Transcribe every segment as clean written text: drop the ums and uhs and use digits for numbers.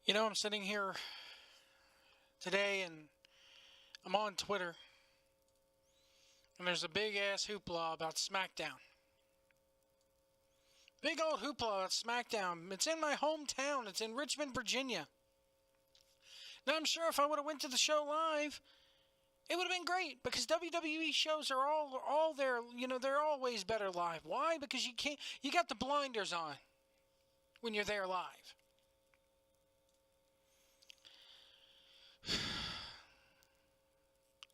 You know, I'm sitting here today and I'm on Twitter, and there's a big ass hoopla about SmackDown. Big old hoopla about SmackDown. It's in my hometown. It's in Richmond, Virginia. Now, I'm sure if I would have went to the show live, it would have been great because WWE shows are all there. You know, they're always better live. Why? Because you got the blinders on when you're there live.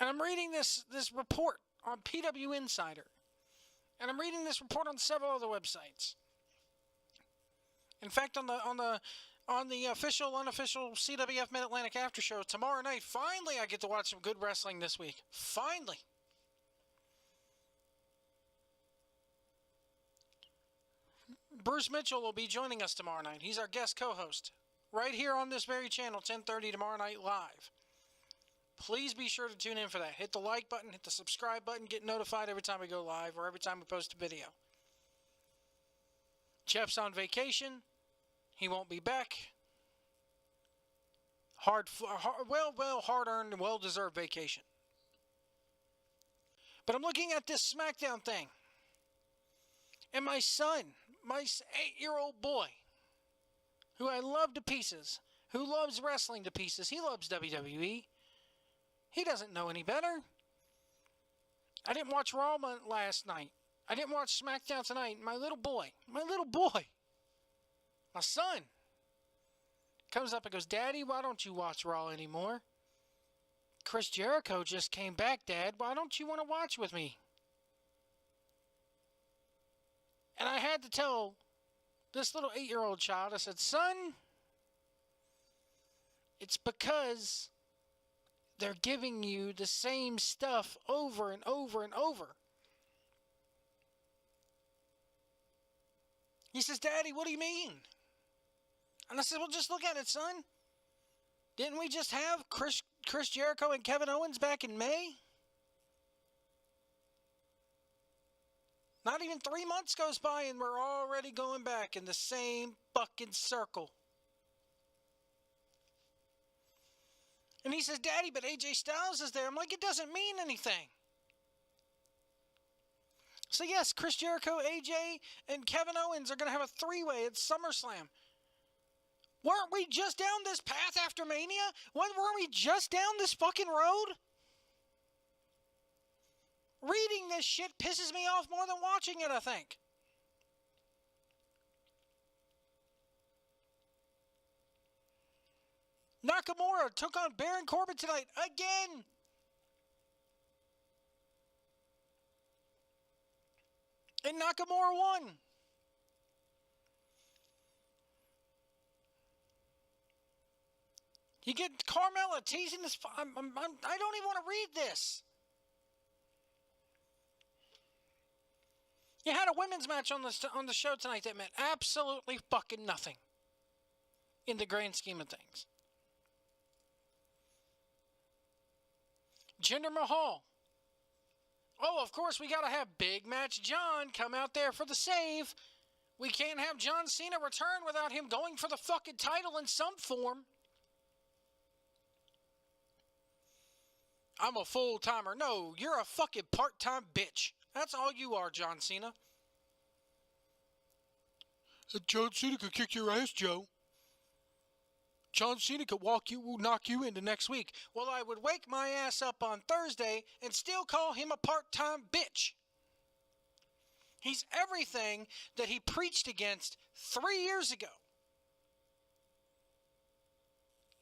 And I'm reading this report on PW Insider. And I'm reading this report on several other websites. In fact, on the official, unofficial CWF Mid-Atlantic After Show tomorrow night, finally I get to watch some good wrestling this week. Finally. Bruce Mitchell will be joining us tomorrow night. He's our guest co-host. Right here on this very channel, 10:30 tomorrow night live. Please be sure to tune in for that. Hit the like button, hit the subscribe button, get notified every time we go live or every time we post a video. Jeff's on vacation. He won't be back. Hard-earned and well-deserved vacation. But I'm looking at this SmackDown thing. And my son, my 8-year-old boy, who I love to pieces, who loves wrestling to pieces, he loves WWE. He doesn't know any better. I didn't watch Raw last night. I didn't watch SmackDown tonight. My little boy, my son, comes up and goes, "Daddy, why don't you watch Raw anymore? Chris Jericho just came back, Dad. Why don't you want to watch with me?" And I had to tell this little 8-year-old child, I said, "Son, it's because they're giving you the same stuff over and over and over." He says, "Daddy, what do you mean?" And I said, "Well, just look at it, son. Didn't we just have Chris Jericho and Kevin Owens back in May? Not even 3 months goes by and we're already going back in the same fucking circle." And he says, "Daddy, but AJ Styles is there." I'm like, "It doesn't mean anything." So yes, Chris Jericho, AJ, and Kevin Owens are going to have a three-way at SummerSlam. Weren't we just down this path after Mania? Weren't we just down this fucking road? Reading this shit pisses me off more than watching it, I think. Nakamura took on Baron Corbin tonight again. And Nakamura won. You get Carmella teasing this. I don't even want to read this. You had a women's match on the show tonight that meant absolutely fucking nothing in the grand scheme of things. Jinder Mahal. Oh, of course, we got to have Big Match John come out there for the save. We can't have John Cena return without him going for the fucking title in some form. I'm a full-timer. No, you're a fucking part-time bitch. That's all you are, John Cena. John Cena could kick your ass, Joe. John Cena could knock you into next week. Well, I would wake my ass up on Thursday and still call him a part-time bitch. He's everything that he preached against 3 years ago.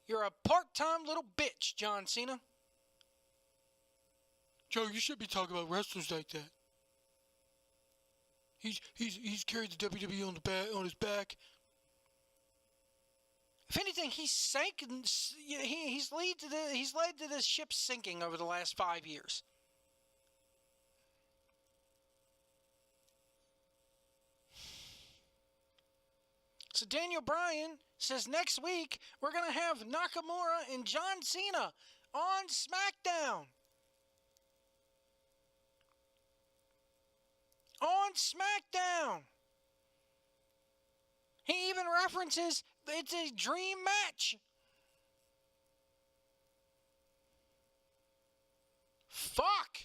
You're a part-time little bitch, John Cena. Joe, you should be talking about wrestlers like that. He's carried the WWE on his back. If anything, he's led to this ship sinking over the last 5 years. So Daniel Bryan says next week we're going to have Nakamura and John Cena on SmackDown. On SmackDown. He even references It's a dream match. Fuck.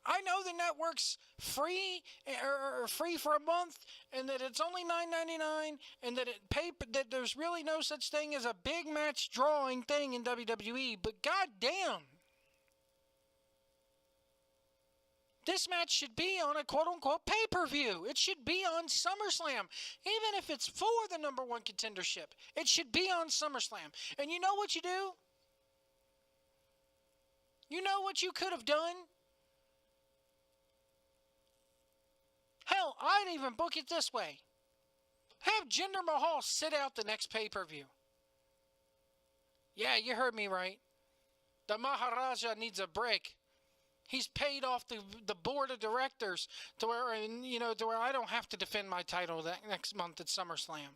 I know the network's free or free for a month, and that it's only $9.99, and that there's really no such thing as a big match drawing thing in WWE. But goddamn, this match should be on a quote-unquote pay-per-view. It should be on SummerSlam. Even if it's for the number one contendership, it should be on SummerSlam. And you know what you do? You know what you could have done? Hell, I'd even book it this way. Have Jinder Mahal sit out the next pay-per-view. Yeah, you heard me right. The Maharaja needs a break. He's paid off the board of directors to where I don't have to defend my title that next month at SummerSlam.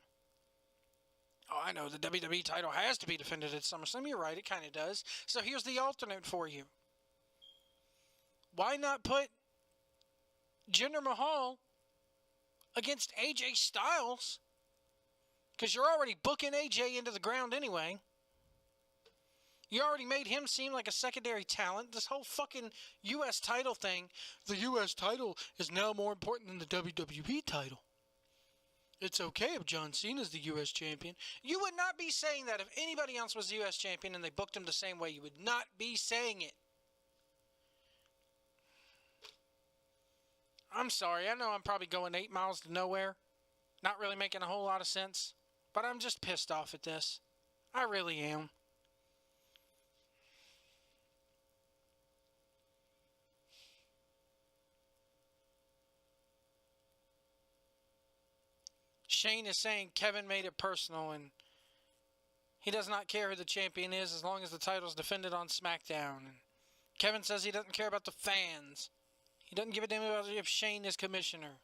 Oh, I know the WWE title has to be defended at SummerSlam. You're right, it kind of does. So here's the alternate for you. Why not put Jinder Mahal against AJ Styles? Because you're already booking AJ into the ground anyway. You already made him seem like a secondary talent. This whole fucking U.S. title thing, the U.S. title is now more important than the WWE title. It's okay if John Cena's the U.S. champion. You would not be saying that if anybody else was the U.S. champion and they booked him the same way. You would not be saying it. I'm sorry. I know I'm probably going 8 miles to nowhere. Not really making a whole lot of sense. But I'm just pissed off at this. I really am. Shane is saying Kevin made it personal and he does not care who the champion is as long as the title's defended on SmackDown. And Kevin says he doesn't care about the fans. He doesn't give a damn about if Shane is commissioner.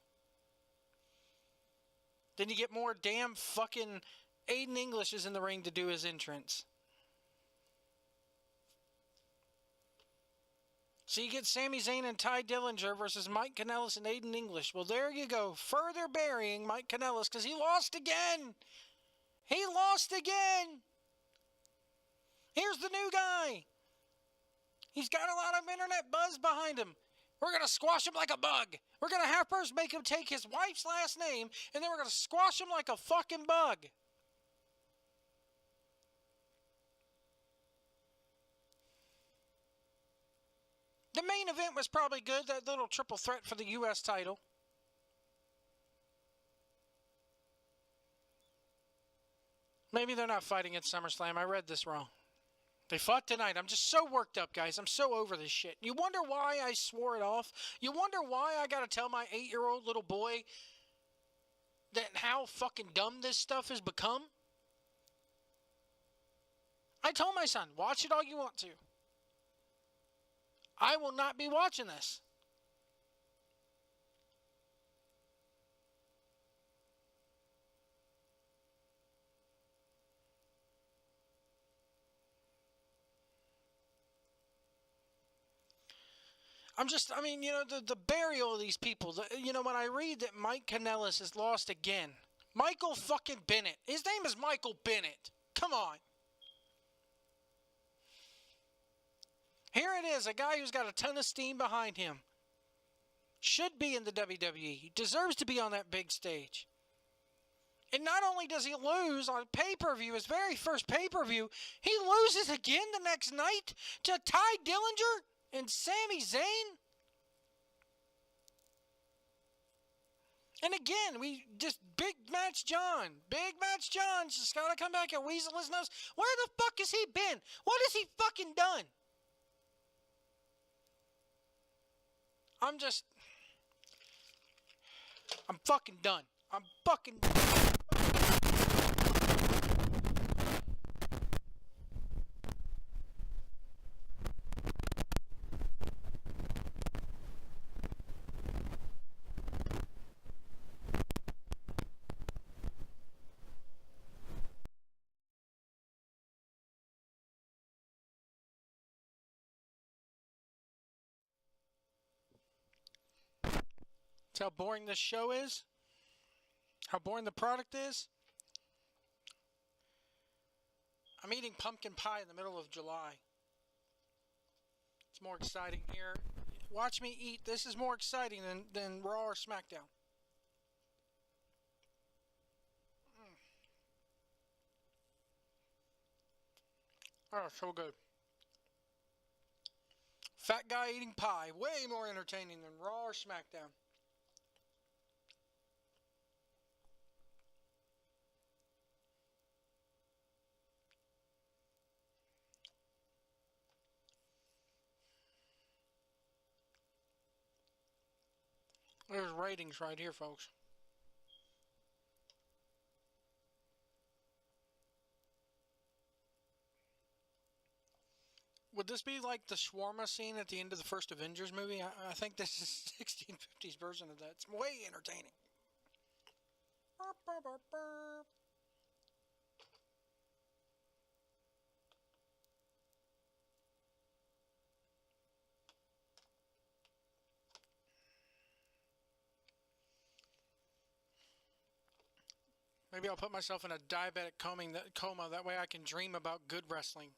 Then you get more damn fucking Aiden English is in the ring to do his entrance. So you get Sami Zayn and Ty Dillinger versus Mike Kanellis and Aiden English. Well, there you go. Further burying Mike Kanellis because he lost again. He lost again. Here's the new guy. He's got a lot of internet buzz behind him. We're going to squash him like a bug. We're going to have first make him take his wife's last name, and then we're going to squash him like a fucking bug. The main event was probably good, that little triple threat for the U.S. title. Maybe they're not fighting at SummerSlam. I read this wrong. They fought tonight. I'm just so worked up, guys. I'm so over this shit. You wonder why I swore it off? You wonder why I got to tell my 8-year-old little boy that how fucking dumb this stuff has become? I told my son, watch it all you want to. I will not be watching this. The burial of these people. When I read that Mike Kanellis has lost again. Michael fucking Bennett. His name is Michael Bennett. Come on. Here it is, a guy who's got a ton of steam behind him. Should be in the WWE. He deserves to be on that big stage. And not only does he lose on pay-per-view, his very first pay-per-view, he loses again the next night to Ty Dillinger and Sami Zayn. And again, Big Match John. Big Match John just got to come back and weasel his nose. Where the fuck has he been? What has he fucking done? I'm fucking done. I'm fucking done. That's how boring this show is. How boring the product is? I'm eating pumpkin pie in the middle of July. It's more exciting here. Watch me eat. This is more exciting than Raw or SmackDown. Oh, so good. Fat guy eating pie. Way more entertaining than Raw or SmackDown. There's ratings right here, folks. Would this be like the shawarma scene at the end of the first Avengers movie? I think this is 1650s version of that. It's way entertaining. Burp, burp, burp, burp. Maybe I'll put myself in a diabetic coma. That way I can dream about good wrestling.